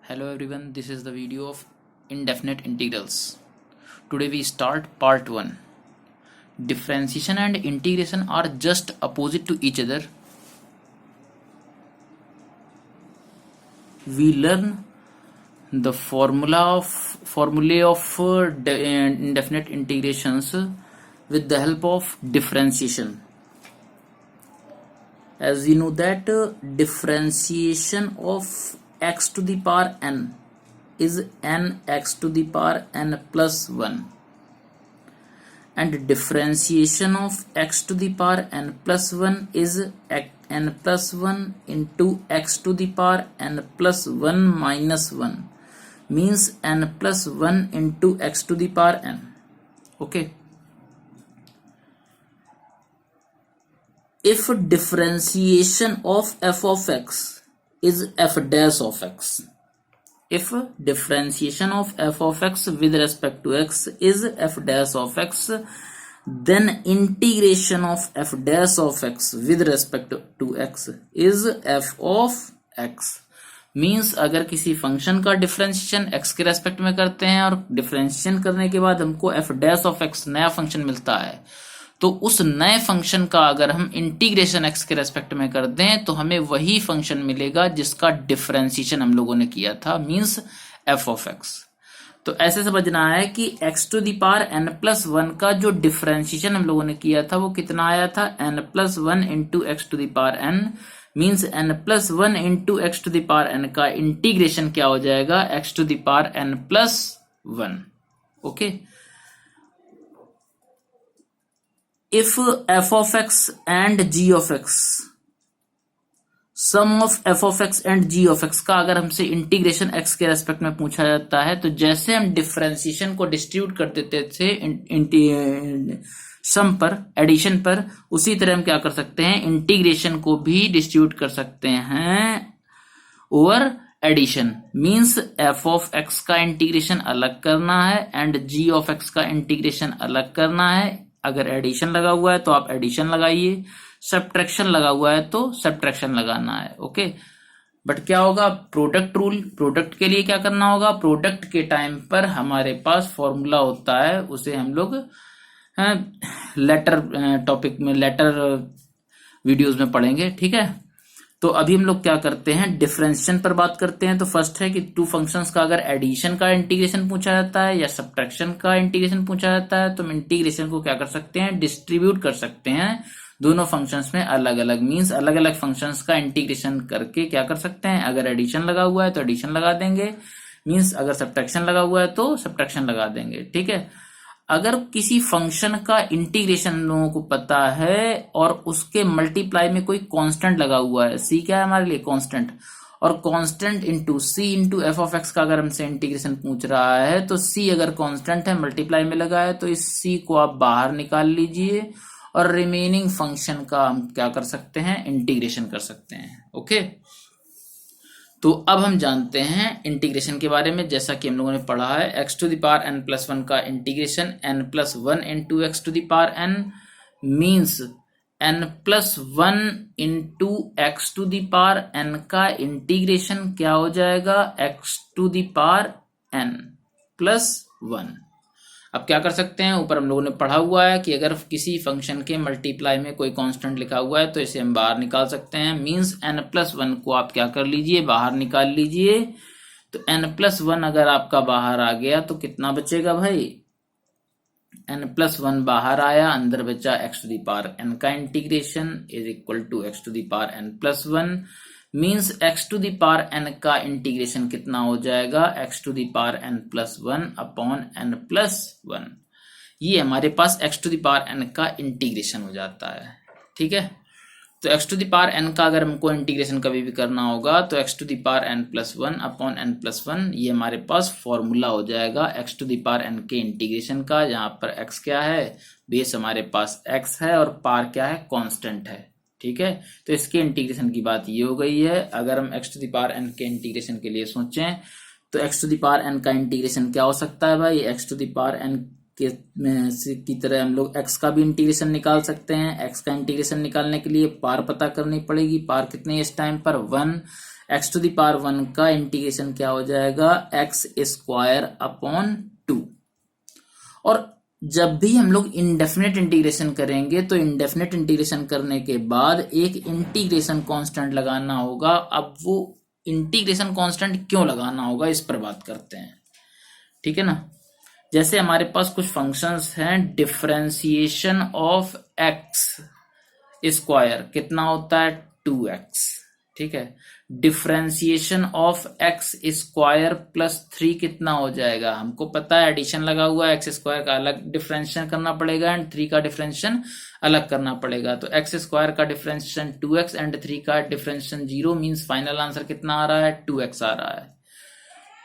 Hello everyone, this is the video of indefinite integrals. Today we start part 1. Differentiation and integration are just opposite to each other. We learn the formulae of indefinite integrations with the help of differentiation. As we know that differentiation of x to the power n is n x to the power n plus 1, and differentiation of x to the power n plus 1 is n plus 1 into x to the power n plus 1 minus 1, means n plus 1 into x to the power n. Okay. If differentiation of f of x is f dash of x, if differentiation of f of x with respect to x is f dash of x, then integration of f dash of x with respect to x is f of x. Means अगर किसी function का differentiation x के respect में करते हैं और differentiation करने के बाद हमको f डैश ऑफ x नया फंक्शन मिलता है, तो उस नए फंक्शन का अगर हम इंटीग्रेशन x के रेस्पेक्ट में कर दें तो हमें वही फंक्शन मिलेगा जिसका डिफरेंशिएशन हम लोगों ने किया था, मीन्स f ऑफ x. तो ऐसे समझना है कि x to the power n plus 1 का जो डिफरेंशिएशन हम लोगों ने किया था वो कितना आया था, n plus 1 into x to the power n, means n plus 1 into x to the power n का इंटीग्रेशन क्या हो जाएगा, x to the power n plus 1. Okay. If f of x and g of x, sum of f of x and g of x का अगर हमसे integration x के respect में पूछा जाता है, तो जैसे हम डिफरेंशिएशन को डिस्ट्रीब्यूट कर देते थे सम पर, एडिशन पर, उसी तरह हम क्या कर सकते हैं, इंटीग्रेशन को भी डिस्ट्रीब्यूट कर सकते हैं over addition. Means f of x का इंटीग्रेशन अलग करना है एंड g ऑफ x का इंटीग्रेशन अलग करना है. अगर एडिशन लगा हुआ है तो आप एडिशन लगाइए, सब्ट्रैक्शन लगा हुआ है तो सब्ट्रैक्शन लगाना है. ओके. बट क्या होगा, प्रोडक्ट रूल, प्रोडक्ट के लिए क्या करना होगा, प्रोडक्ट के टाइम पर हमारे पास फॉर्मूला होता है, उसे हम लोग लेटर टॉपिक में, लेटर वीडियोस में पढ़ेंगे. ठीक है. तो अभी हम लोग क्या करते हैं, डिफरेंशिएशन पर बात करते हैं. तो फर्स्ट है कि टू फंक्शंस का अगर एडिशन का इंटीग्रेशन पूछा जाता है या सब्ट्रैक्शन का इंटीग्रेशन पूछा जाता है, तो हम इंटीग्रेशन को क्या कर सकते हैं, डिस्ट्रीब्यूट कर सकते हैं दोनों फंक्शंस में अलग अलग. मींस अलग अलग फंक्शंस का इंटीग्रेशन करके क्या कर सकते हैं, अगर एडिशन लगा हुआ है तो एडिशन लगा देंगे, मींस अगर सब्ट्रैक्शन लगा हुआ है तो सब्ट्रैक्शन लगा देंगे. ठीक है. अगर किसी फंक्शन का इंटीग्रेशन लोगों को पता है और उसके मल्टीप्लाई में कोई कांस्टेंट लगा हुआ है, c क्या है हमारे लिए, कांस्टेंट, और constant into c into F of x का अगर हमसे इंटीग्रेशन पूछ रहा है, तो c अगर कांस्टेंट है, मल्टीप्लाई में लगा है, तो इस c को आप बाहर निकाल लीजिए और रिमेनिंग फंक्शन का हम क्या कर सकते हैं, इंटीग्रेशन कर सकते हैं. ओके. तो अब हम जानते हैं इंटीग्रेशन के बारे में. जैसा कि हम लोगों ने पढ़ा है, x to the power n plus 1 का integration n plus 1 into x to the power n, means n plus 1 into x to the power n का इंटीग्रेशन क्या हो जाएगा, x to the power n plus 1. अब क्या कर सकते हैं, ऊपर हम लोगों ने पढ़ा हुआ है कि अगर किसी फंक्शन के मल्टीप्लाई में कोई कांस्टेंट लिखा हुआ है तो इसे हम बाहर निकाल सकते हैं. मींस n प्लस 1 को आप क्या कर लीजिए, बाहर निकाल लीजिए. तो n प्लस 1 अगर आपका बाहर आ गया तो कितना बचेगा भाई, n प्लस 1 बाहर आया, अंदर बचा x to the power n का integration is equal to x to the power n plus 1. Means x to the power n का इंटीग्रेशन कितना हो जाएगा, x to the power n plus 1 upon n plus 1. ये हमारे पास x to the power n का integration हो जाता है. ठीक है. तो x to the power n का अगर हमको इंटीग्रेशन कभी भी करना होगा तो x to the power n plus 1 upon n plus 1, ये हमारे पास फॉर्मूला हो जाएगा x to the power n के इंटीग्रेशन का, जहां पर x क्या है, बेस हमारे पास x है और पावर क्या है, कांस्टेंट है. ठीक है. तो इसके इंटीग्रेशन की बात ये हो गई है. अगर हम x to the power n के इंटीग्रेशन के लिए सोचें तो x to the power n का इंटीग्रेशन क्या हो सकता है भाई, x to the power n की तरह हम लोग x का भी इंटीग्रेशन निकाल सकते हैं. x का इंटीग्रेशन निकालने के लिए पावर पता करनी पड़ेगी. पावर कितनी है इस टाइम पर, 1. एक्स टू द पावर 1 का इंटीग्रेशन क्या हो जाएगा, एक्स स्क्वायर अपॉन 2। और जब भी हम लोग इंडेफिनेट इंटीग्रेशन करेंगे तो इंडेफिनेट इंटीग्रेशन करने के बाद एक इंटीग्रेशन कांस्टेंट लगाना होगा। अब वो इंटीग्रेशन कांस्टेंट क्यों लगाना होगा इस पर बात करते हैं, ठीक है ना। जैसे हमारे पास कुछ फंक्शंस हैं, डिफरेंशिएशन ऑफ एक्स स्क्वायर कितना होता है 2x, ठीक है। Differentiation of x square plus 3 कितना हो जाएगा, हमको पता है एडिशन लगा हुआ है, एक्स स्क्वायर का अलग डिफरेंशिएशन करना पड़ेगा एंड 3 का डिफरेंशिएशन अलग करना पड़ेगा। तो एक्स स्क्वायर का डिफरेंशिएशन 2x एंड 3 का डिफरेंशिएशन 0 मींस फाइनल आंसर कितना आ रहा है 2x आ रहा है।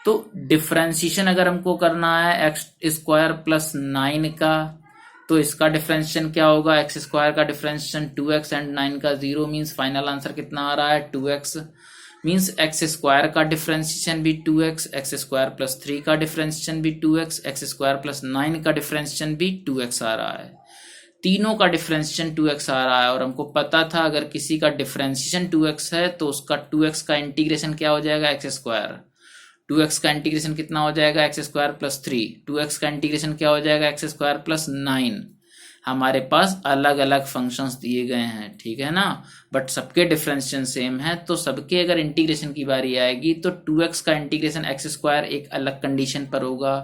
तो डिफरेंशिएशन अगर हमको करना है एक्स स्क्वायर प्लस 9 का, तो इसका डिफरेंशिएशन क्या होगा, एक्स स्क्वायर का डिफरेंशिएशन 2x एंड 9 का 0 मींस फाइनल आंसर कितना आ रहा है 2x। मींस एक्स स्क्वायर का डिफरेंशिएशन भी 2x, एक्स स्क्वायर प्लस 3 का डिफरेंशिएशन भी 2x, एक्स स्क्वायर प्लस 9 का डिफरेंशिएशन भी 2x आ रहा है। तीनों का डिफरेंशिएशन 2x आ रहा है और हमको पता था अगर किसी का डिफरेंशिएशन 2x है तो उसका 2x का इंटीग्रेशन क्या हो जाएगा एक्स स्क्वायर। 2x का इंटीग्रेशन कितना हो जाएगा एक्स स्क्वायर प्लस 3, 2x का इंटीग्रेशन क्या हो जाएगा एक्स स्क्वायर प्लस 9। हमारे पास अलग अलग फंक्शंस दिए गए हैं, ठीक है ना, बट सबके डिफरेंशिएशन सेम है। तो सबके अगर इंटीग्रेशन की बारी आएगी तो 2x का इंटीग्रेशन एक्स स्क्वायर एक अलग कंडीशन पर होगा,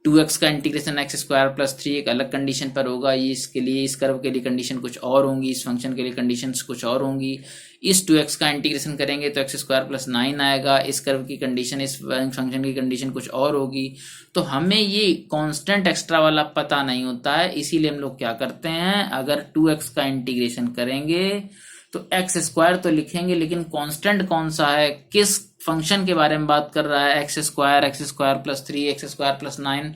2x का इंटीग्रेशन एक्स स्क्वायर प्लस 3 एक अलग कंडीशन पर होगा। ये इसके लिए, इस कर्व के लिए कंडीशन कुछ और होंगी, इस फंक्शन के लिए कंडीशंस कुछ और होंगी। इस 2x का इंटीग्रेशन करेंगे तो एक्स स्क्वायर प्लस 9 आएगा, इस कर्व की कंडीशन, इस फंक्शन की कंडीशन कुछ और होगी। तो हमें ये कांस्टेंट एक्स्ट्रा वाला पता नहीं होता है, इसीलिए हम लोग क्या करते हैं, अगर 2x का इंटीग्रेशन करेंगे तो एक्स स्क्वायर तो लिखेंगे लेकिन कांस्टेंट कौन सा है, किस फंक्शन के बारे में बात कर रहा है, x square plus 3, x square plus 9,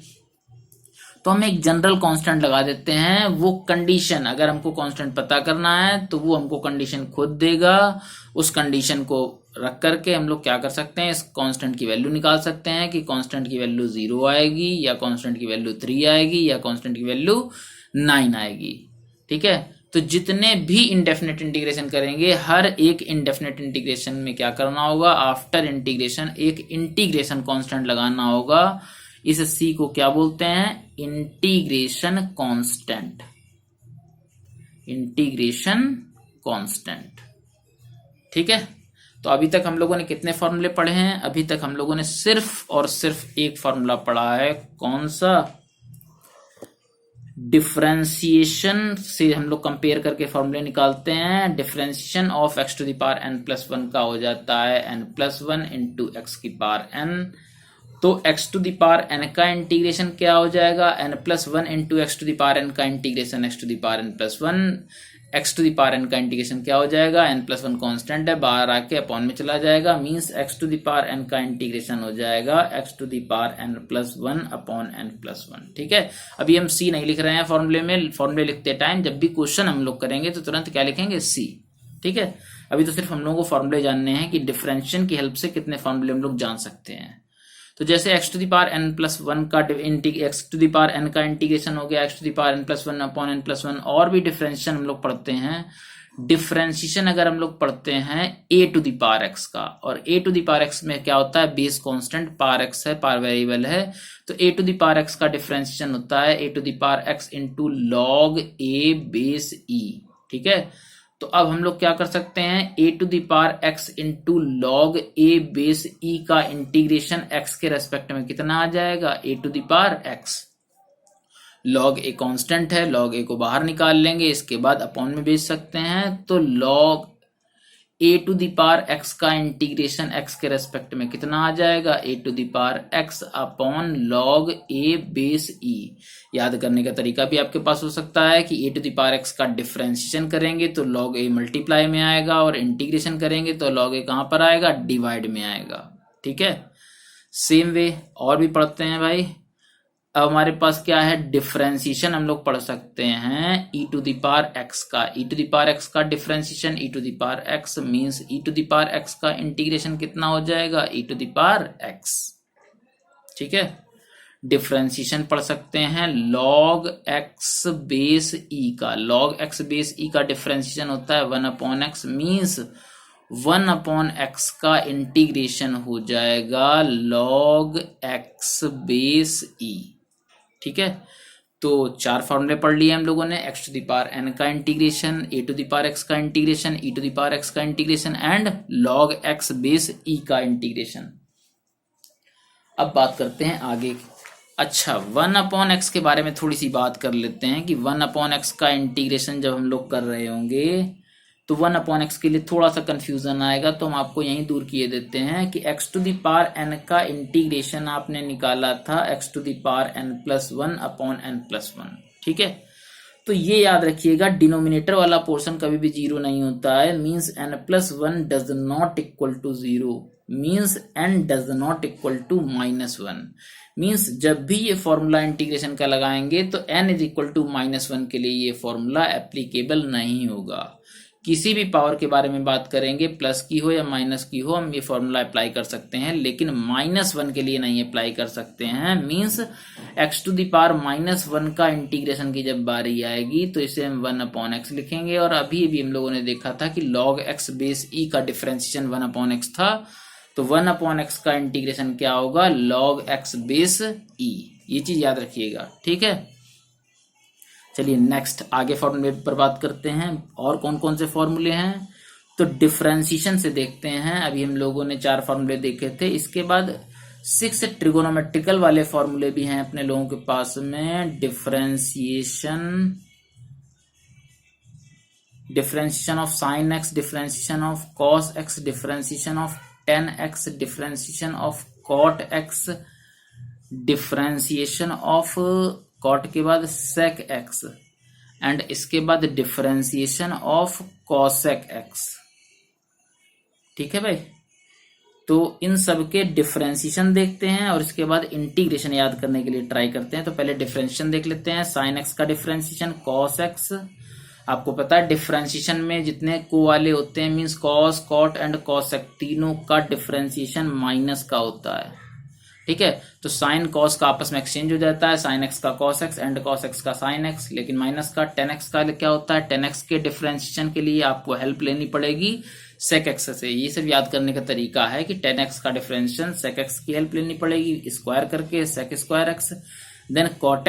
तो हम एक जनरल कांस्टेंट लगा देते हैं। वो कंडीशन अगर हमको कांस्टेंट पता करना है तो वो हमको कंडीशन खुद देगा, उस कंडीशन को रख करके हम लोग क्या कर सकते हैं, इस कांस्टेंट की वैल्यू निकाल सकते हैं कि कांस्टेंट की वैल्यू 0 आएगी या कांस्टेंट की वैल्यू 3 आएगी या कांस्टेंट की वैल्यू 9 आएगी, ठीक है। तो जितने भी इंडेफिनेट इंटीग्रेशन करेंगे, हर एक इंडेफिनेट इंटीग्रेशन में क्या करना होगा, आफ्टर इंटीग्रेशन एक इंटीग्रेशन कांस्टेंट लगाना होगा। इस C को क्या बोलते हैं, इंटीग्रेशन कांस्टेंट, इंटीग्रेशन कांस्टेंट, ठीक है। तो अभी तक हम लोगों ने कितने फॉर्मूले पढ़े हैं, अभी तक हम लोगों ने सिर्फ और सिर्फ एक फॉर्मूला पढ़ा है, कौन सा, डिफरेंशिएशन से हम लोग कंपेयर करके फॉर्मूले निकालते हैं। Differentiation of x to the power n plus 1 का हो जाता है n प्लस 1 इंटू एक्स की पावर n। तो x to the power n का इंटीग्रेशन क्या हो जाएगा, n plus 1 into x to the power n का integration x to the power n plus 1, x to the power n का integration क्या हो जाएगा, n प्लस 1 कॉन्स्टेंट है, बाहर आके अपॉन में चला जाएगा, means x to the power n का इंटीग्रेशन हो जाएगा x to the power n plus 1 upon n plus 1, ठीक है। अभी हम c नहीं लिख रहे हैं फॉर्मूले में, फॉर्मूले लिखते टाइम जब भी क्वेश्चन हम लोग करेंगे तो तुरंत क्या लिखेंगे, c, ठीक है। अभी तो सिर्फ हम लोगों को फॉर्मूले जानने हैं कि डिफरेंशिएशन की हेल्प से कितने फॉर्मूले हम लोग जान सकते हैं। तो जैसे x to the power n plus 1 का x to the power n का इंटीग्रेशन हो गया x to the power n plus 1 upon n plus 1, और भी डिफरेंशिएशन हम लोग पढ़ते हैं। डिफरेंशिएशन अगर हम लोग पढ़ते हैं a to the power x का, और a to the power x में क्या होता है, बेस कांस्टेंट, पावर x है, पावर वेरिएबल है, तो a to the power x का डिफरेंशिएशन होता है a to the power x into log a base e, ठीक है। तो अब हम लोग क्या कर सकते हैं, a to the power x into log a base e का इंटीग्रेशन x के रेस्पेक्ट में कितना आ जाएगा, a to the power x। Log a constant है, लॉग a को बाहर निकाल लेंगे, इसके बाद अपॉन में भेज सकते हैं, तो log a to the power x का इंटीग्रेशन x के रेस्पेक्ट में कितना आ जाएगा, a to the power x upon log a base e। याद करने का तरीका भी आपके पास हो सकता है कि a to the power x का डिफरेंशिएशन करेंगे तो log a मल्टीप्लाई में आएगा, और इंटीग्रेशन करेंगे तो log a कहां पर आएगा, डिवाइड में आएगा, ठीक है। सेम वे और भी पढ़ते हैं भाई। अब हमारे पास क्या है, डिफरेंशिएशन हम लोग पढ़ सकते हैं e to the power x का, e to the power x का differentiation e to the power x means e to the power x का इंटीग्रेशन कितना हो जाएगा, e to the power x, ठीक है। डिफरेंशिएशन पढ़ सकते हैं log x बेस e का, log x बेस e का डिफरेंशिएशन होता है 1 अपॉन x, मींस 1/x का इंटीग्रेशन हो जाएगा log x बेस e। ठीक है, तो 4 फॉर्मूले पढ़ लिए हम लोगों ने, x to the power n का integration, a to the power x का integration, e to the power x का integration and log x base e का इंटीग्रेशन। अब बात करते हैं आगे। अच्छा, 1/x के बारे में थोड़ी सी बात कर लेते हैं कि 1/x का इंटीग्रेशन जब हम लोग कर रहे होंगे तो 1/x के लिए थोड़ा सा कंफ्यूजन आएगा, तो हम आपको यहीं दूर किए देते हैं कि x to the power n का इंटीग्रेशन आपने निकाला था x to the power n+1/n+1। ठीक है, तो ये याद रखिएगा, डिनोमिनेटर वाला पोर्शन कभी भी जीरो नहीं होता है। Means n+1 does not equal to zero, means n does not equal to -1। Means जब भी ये फॉर्मूला इंटीग्रेशन का लगाएंगे तो n इज इक्वल टू -1 के लिए ये फॉर्मूला एप्लीकेबल नहीं होगा। किसी भी पावर के बारे में बात करेंगे, प्लस की हो या माइनस की हो, हम ये फॉर्मूला अप्लाई कर सकते हैं, लेकिन -1 के लिए नहीं अप्लाई कर सकते हैं। Means x to the power -1 का इंटीग्रेशन की जब बारी आएगी तो इसे हम 1/x लिखेंगे। और अभी भी हम लोगों ने देखा था कि log x बेस e का डिफरेंशिएशन 1/x था, तो 1/x का इंटीग्रेशन क्या होगा, log x बेस e। ये चीज याद रखिएगा। ठीक है, चलिए नेक्स्ट आगे फॉर्मूले पर बात करते हैं। और कौन कौन से फॉर्मूले हैं, तो डिफरेंशिएशन से देखते हैं। अभी हम लोगों ने 4 फॉर्मूले देखे थे, इसके बाद 6 ट्रिगोनोमेट्रिकल वाले फॉर्मूले भी हैं अपने लोगों के पास में। Differentiation of sine x, differentiation of cos x, differentiation of tan x, differentiation of cot x, differentiation of cot के बाद सेक एक्स एंड इसके बाद डिफरेंशिएशन ऑफ कॉसेक एक्स। ठीक है भाई, तो इन सब के डिफरेंशिएशन देखते हैं और इसके बाद इंटीग्रेशन याद करने के लिए ट्राई करते हैं। तो पहले डिफरेंशिएशन देख लेते हैं। साइन एक्स का डिफरेंशिएशन, कॉस एक्स, आपको पता है डिफरेंशिएशन में जितने को वाले होते हैं, means cos, cot and cosec, तीनों का डिफरेंशिएशन माइनस का होता है। ठीक है, तो साइन कॉस का आपस में एक्सचेंज हो जाता है, साइन एक्स का cos x and cos X का साइन एक्स, लेकिन माइनस का टेन एक्स का क्या होता है, टेन एक्स के डिफरेंशिएशन के लिए आपको हेल्प लेनी पड़ेगी सेक एक्स से। ये सब याद करने का तरीका है कि टेन एक्स का डिफरेंशिएशन सेक एक्स की हेल्प लेनी पड़ेगी, स्क्वायर करके sec square x. Then cot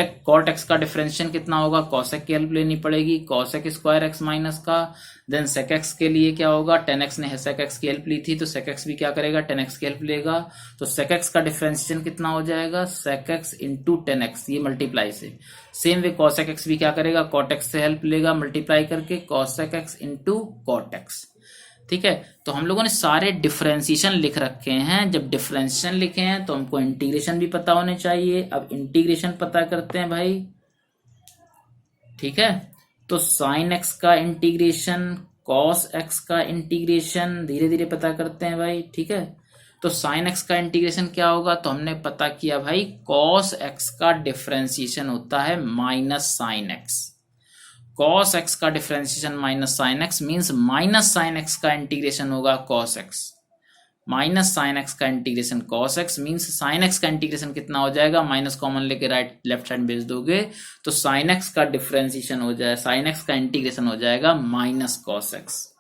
x का डिफरेंशिएशन कितना होगा, कॉसेक की हेल्प लेनी पड़ेगी, कॉसेक स्क्वायर एक्स माइनस का। देन सेक एक्स के लिए क्या होगा, टेन एक्स ने सेक एक्स की हेल्प ली थी तो सेक एक्स भी क्या करेगा, टेन एक्स की हेल्प लेगा। तो सेक एक्स का डिफरेंशिएशन कितना हो जाएगा, sec x into tan x, ये मल्टीप्लाई से। सेम वे कॉसेक एक्स भी क्या करेगा, कॉट एक्स से हेल्प लेगा मल्टीप्लाई करके, cosec x into cot x. ठीक है, तो हम लोगों ने सारे डिफरेंशिएशन लिख रखे हैं। जब डिफरेंशिएशन लिखे हैं तो हमको इंटीग्रेशन भी पता होने चाहिए। अब इंटीग्रेशन पता करते हैं भाई। ठीक है, तो साइन एक्स का इंटीग्रेशन, कॉस एक्स का इंटीग्रेशन धीरे धीरे पता करते हैं भाई। ठीक है, तो साइन एक्स का इंटीग्रेशन क्या होगा, तो हमने पता किया भाई कॉस एक्स का डिफरेंशिएशन होता है minus sine X. Cos X का differentiation minus sine X means minus sine X का इंटीग्रेशन होगा cos X, minus sine X का integration cos X means sine X का इंटीग्रेशन कितना हो जाएगा, माइनस कॉमन लेके राइट लेफ्ट साइड भेज दोगे तो साइन एक्स का डिफरेंशिएशन हो जाए, साइन एक्स का इंटीग्रेशन हो जाएगा माइनस कॉस एक्स।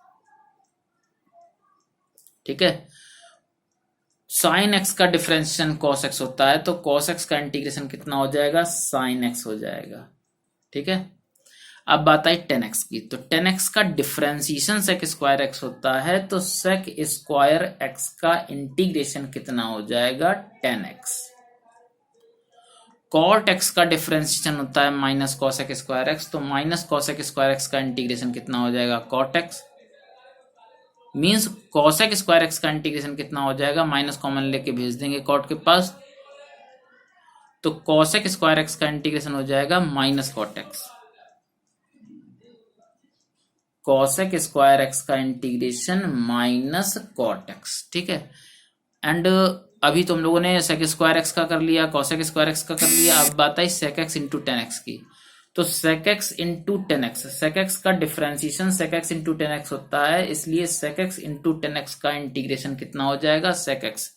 ठीक है, साइन एक्स का डिफरेंशिएशन कॉस एक्स होता है तो कॉस एक्स का इंटीग्रेशन कितना हो जाएगा, साइन एक्स हो जाएगा। ठीक है, अब बात आई टेन एक्स की, तो टेन एक्स का डिफरेंशिएशन सेक स्क्वायर एक्स होता है तो सेक स्क्वायर एक्स का इंटीग्रेशन कितना हो जाएगा, टेन एक्स। कॉट एक्स का डिफरेंशिएशन होता है माइनस कॉसेक स्क्वायर एक्स, तो माइनस कॉसेक स्क्वायर एक्स का इंटीग्रेशन कितना हो जाएगा, cot x. Means cosec square x का इंटीग्रेशन कितना हो जाएगा, माइनस कॉमन लेके भेज देंगे कॉट के पास, तो कॉसेक स्क्वायर एक्स का इंटीग्रेशन हो जाएगा minus cot x. Cosec square x का इंटीग्रेशन माइनस कॉट एक्स। ठीक है, एंड अभी तो हम लोगों ने सेक स्क्वायर एक्स का कर लिया, कॉसेक स्क्वायर एक्स का कर लिया। अब बात आई sec x into tan x की, तो sec x into tan X, sec X का differentiation sec x into tan X होता है, इसलिए sec x into tan x का इंटीग्रेशन कितना हो जाएगा, सेक एक्स।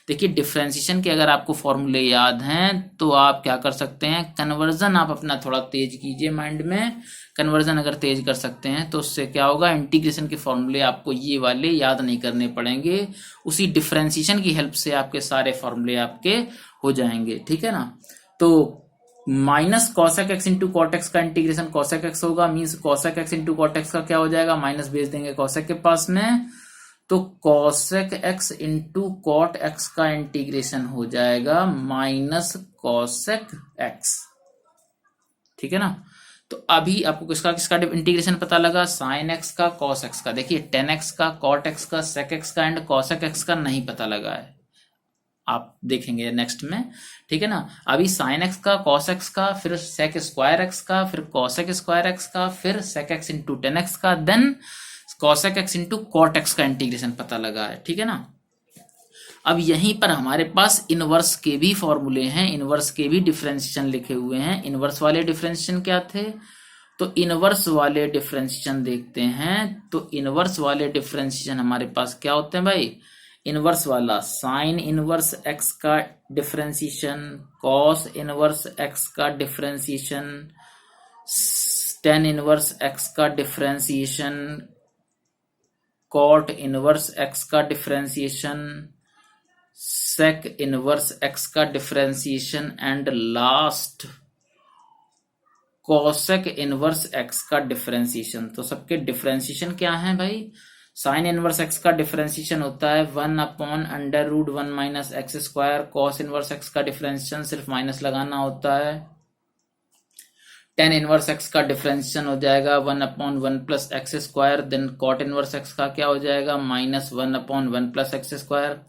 देखिए डिफरेंशिएशन के अगर आपको फॉर्मूले याद हैं तो आप क्या कर सकते हैं, कन्वर्जन आप अपना थोड़ा तेज कीजिए माइंड में। कन्वर्जन अगर तेज कर सकते हैं तो उससे क्या होगा, इंटीग्रेशन के फॉर्मूले आपको ये वाले याद नहीं करने पड़ेंगे, उसी डिफरेंशिएशन की हेल्प से आपके सारे फॉर्मूले आपके हो जाएंगे, ठीक है ना। तो minus cosec x into cot x का इंटीग्रेशन कॉसेक एक्स होगा, means cosec x into cot x का क्या हो जाएगा, माइनस भेज देंगे कॉसेक के पास में, तो cosec x into cot x का इंटीग्रेशन हो जाएगा माइनस कॉसेक एक्स, ठीक है ना। तो अभी आपको किसका किसका इंटीग्रेशन पता लगा, साइन एक्स का, कॉस एक्स का। देखिए टेन एक्स का, कॉट एक्स का, सेक एक्स का एंड कॉसेक एक्स का नहीं पता लगा है, आप देखेंगे नेक्स्ट में, ठीक है ना। अभी साइन एक्स का, कॉस एक्स का, फिर सेक स्क्वायर एक्स का, फिर कॉसेक स्क्वायर एक्स का, फिर sec x into tan x का, then cosec x into cot x का इंटीग्रेशन पता लगा है, ठीक है ना। अब यहीं पर हमारे पास इनवर्स के भी फॉर्मूले हैं, इनवर्स के भी डिफरेंशिएशन लिखे हुए हैं। इनवर्स वाले डिफरेंशिएशन क्या थे, तो इनवर्स वाले डिफरेंशिएशन देखते हैं। तो इनवर्स वाले डिफरेंशिएशन हमारे पास क्या होते हैं भाई, इनवर्स वाला साइन इनवर्स एक्स का डिफरेंशिएशन, कॉस इनवर्स एक्स का डिफरेंशिएशन, टेन इनवर्स एक्स का डिफरेंशिएशन, कॉट इनवर्स एक्स का डिफरेंशिएशन, सेक इनवर्स एक्स का differentiation and last cosec inverse x का डिफरेंशिएशन। तो सबके डिफरेंशिएशन क्या है भाई, साइन इनवर्स एक्स का डिफरेंशिएशन होता है 1/√1 minus x square, cos inverse x का डिफरेंशिएशन सिर्फ माइनस लगाना होता है, टेन इनवर्स एक्स का डिफरेंशिएशन हो जाएगा 1/1 plus x square, then cot inverse x का क्या हो जाएगा -1/1 plus x square,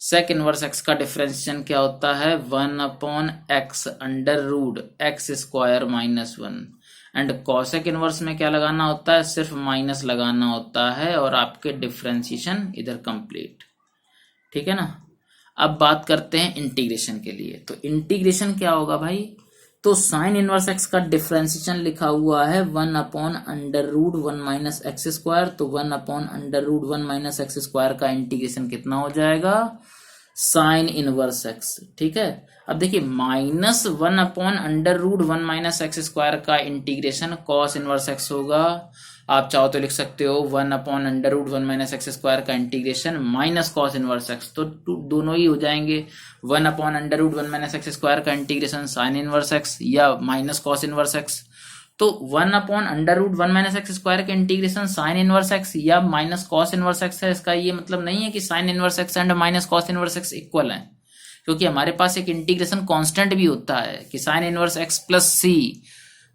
sec inverse x का डिफरेंशिएशन क्या होता है 1/x√x square -1, and cosec inverse में क्या लगाना होता है, सिर्फ माइनस लगाना होता है और आपके डिफरेंशिएशन इधर कंप्लीट, ठीक है ना। अब बात करते हैं इंटीग्रेशन के लिए। तो इंटीग्रेशन क्या होगा भाई, तो साइन इनवर्स एक्स का डिफरेंशिएशन लिखा हुआ है 1/√1 माइनस एक्स स्क्वायर, तो 1/√1 माइनस एक्स स्क्वायर का इंटीग्रेशन कितना हो जाएगा, साइन इनवर्स एक्स, ठीक है। अब देखिए -1/√1 माइनस एक्स स्क्वायर का इंटीग्रेशन कॉस इनवर्स एक्स होगा, आप चाहो तो लिख सकते हो 1/√1 माइनस एक्स स्क्वायर का integration minus cos inverse x, तो दोनों ही हो जाएंगे। 1/√1 माइनस एक्स स्क्वायर का इंटीग्रेशन साइन इनवर्स एक्स या माइनस कॉस इनवर्स एक्स, तो 1/√1 माइनस एक्स स्क्वायर का इंटीग्रेशन साइन इनवर्स एक्स या माइनस कॉस इनवर्स एक्स है। इसका ये मतलब नहीं है कि sine inverse x and minus cos inverse x equal है, क्योंकि हमारे पास एक इंटीग्रेशन कांस्टेंट भी होता है कि sine inverse X plus C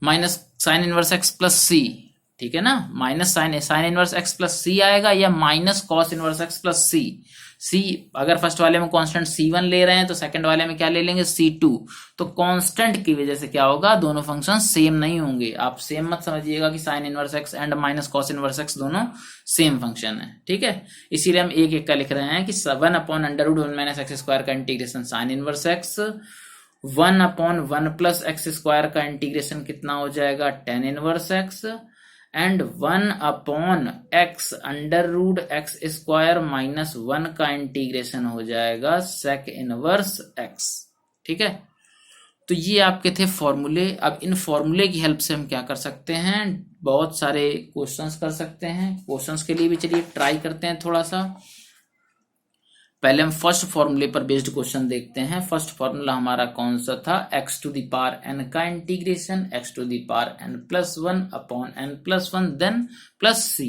minus sine inverse X plus C, ठीक है ना। Minus sine inverse X plus C आएगा या minus cos inverse X plus C. C अगर फर्स्ट वाले में कांस्टेंट C1 ले रहे हैं तो सेकंड वाले में क्या ले लेंगे, C2। तो कांस्टेंट की वजह से क्या होगा, दोनों फंक्शन सेम नहीं होंगे। आप सेम मत समझिएगा कि sine inverse x and minus cos inverse x दोनों सेम फंक्शन है, ठीक है। इसीलिए हम एक एक का लिख रहे हैं कि 1/√1 माइनस एक्स स्क्वायर का integration sign inverse x, 1/1 plus x square का इंटीग्रेशन कितना हो जाएगा, tan inverse x, and 1/x√x square -1 का इंटीग्रेशन हो जाएगा सेक इनवर्स एक्स, ठीक है। तो ये आपके थे फॉर्मूले। अब इन फॉर्मूले की हेल्प से हम क्या कर सकते हैं, बहुत सारे क्वेश्चंस कर सकते हैं। क्वेश्चंस के लिए भी चलिए ट्राई करते हैं थोड़ा सा। पहले हम फर्स्ट फॉर्मूले पर बेस्ड क्वेश्चन देखते हैं। फर्स्ट फॉर्मूला हमारा कौन सा था, x⁴n का integration x⁴n+1/n+1 then plus c।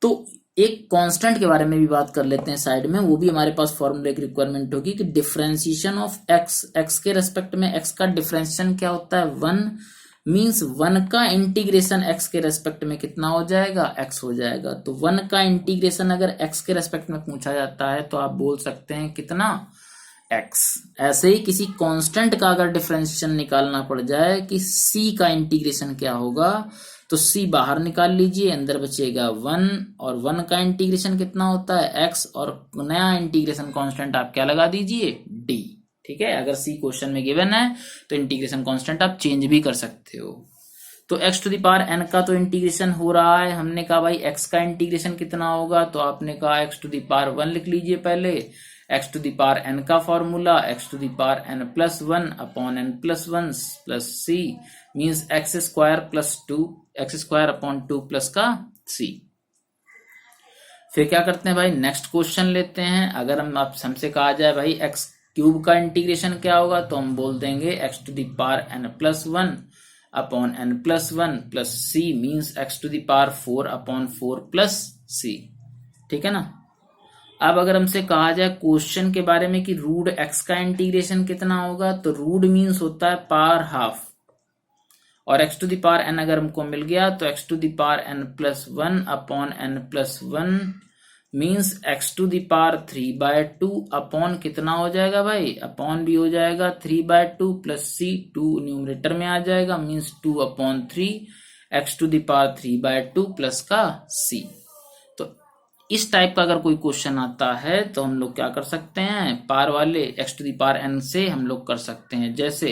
तो एक कांस्टेंट के बारे में भी बात कर लेते हैं साइड में, वो भी हमारे पास फॉर्मूले की रिक्वायरमेंट होगी कि डिफरेंशिएशन ऑफ x के रेस्पेक्ट में x का डिफरेंशिएशन क्या होता है 1, मीन्स 1 का इंटीग्रेशन x के रेस्पेक्ट में कितना हो जाएगा, x हो जाएगा। तो 1 का इंटीग्रेशन अगर x के रेस्पेक्ट में पूछा जाता है तो आप बोल सकते हैं कितना, x। ऐसे ही किसी कांस्टेंट का अगर डिफरेंशिएशन निकालना पड़ जाए कि c का इंटीग्रेशन क्या होगा, तो c बाहर निकाल लीजिए, अंदर बचेगा 1, और 1 का इंटीग्रेशन कितना होता है x, और नया इंटीग्रेशन कांस्टेंट आप क्या लगा दीजिए, d, ठीक है। अगर c क्वेश्चन में गिवन है तो इंटीग्रेशन कांस्टेंट आप चेंज भी कर सकते हो। तो x⁴n का तो इंटीग्रेशन हो रहा है, हमने कहा भाई x का इंटीग्रेशन कितना होगा, तो आपने कहा x⁴1 लिख लीजिए पहले, X to the power N का formula X to the power N plus one upon N plus one plus C means X square plus two X square upon two plus का सी। फिर क्या करते हैं भाई, नेक्स्ट क्वेश्चन लेते हैं। अगर हमसे कहा जाए भाई एक्स क्यूब का इंटीग्रेशन क्या होगा, तो हम बोल देंगे X to the power N plus one upon N plus one plus C means x to the power four upon four plus C. ठीक है ना। अब अगर हमसे कहा जाए क्वेश्चन के बारे में कि रूट एक्स का इंटीग्रेशन कितना होगा, तो रूट मीन्स होता है पावर हाफ, और x to the power n अगर हमको मिल गया तो x to the power N plus one upon N plus one means x to the power 3/2 upon कितना हो जाएगा भाई, अपॉन भी हो जाएगा 3/2 प्लस सी, 2 न्यूमरेटर में आ जाएगा means 2/3 x to the power 3/2 plus का सी। तो इस टाइप का अगर कोई क्वेश्चन आता है तो हम लोग क्या कर सकते हैं, पावर वाले x to the power n से हम लोग कर सकते हैं। जैसे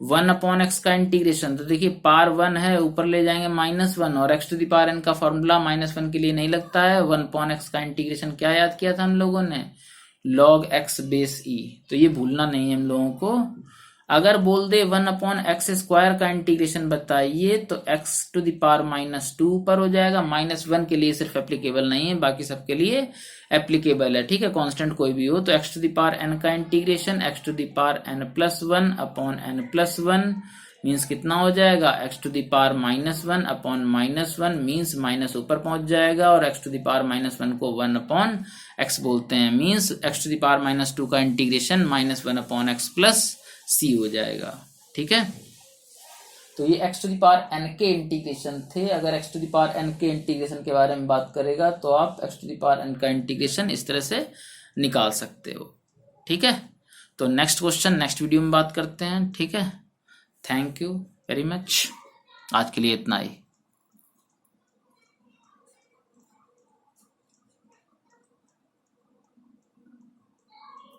1/x का इंटीग्रेशन, तो देखिए पावर 1 है, ऊपर ले जाएंगे -1, और x to the power n का फॉर्मूला -1 के लिए नहीं लगता है। 1/x का इंटीग्रेशन क्या याद किया था हम लोगों ने, log x बेस e, तो ये भूलना नहीं है हम लोगों को। अगर बोल दे 1/x² का इंटीग्रेशन बताइए तो x टू द पावर -2 ऊपर हो जाएगा। -1 के लिए सिर्फ एप्लीकेबल नहीं है, बाकी सबके लिए एप्लीकेबल है। ठीक है, कांस्टेंट कोई भी हो। तो x to the power n का integration x to the power n plus one upon n plus one means कितना हो जाएगा, x to the power -1 upon -1 means minus ऊपर पहुंच जाएगा, और x टू द पावर -1 को 1/x बोलते हैं means x to the power -2 का इंटीग्रेशन -1/x प्लस सी हो जाएगा। ठीक है, तो ये x to the power n के इंटीग्रेशन थे। अगर x to the power n के इंटीग्रेशन के बारे में बात करेगा तो आप x to the power n का इंटीग्रेशन इस तरह से निकाल सकते हो। ठीक है, तो नेक्स्ट क्वेश्चन नेक्स्ट वीडियो में बात करते हैं। ठीक है, थैंक यू वेरी मच, आज के लिए इतना ही।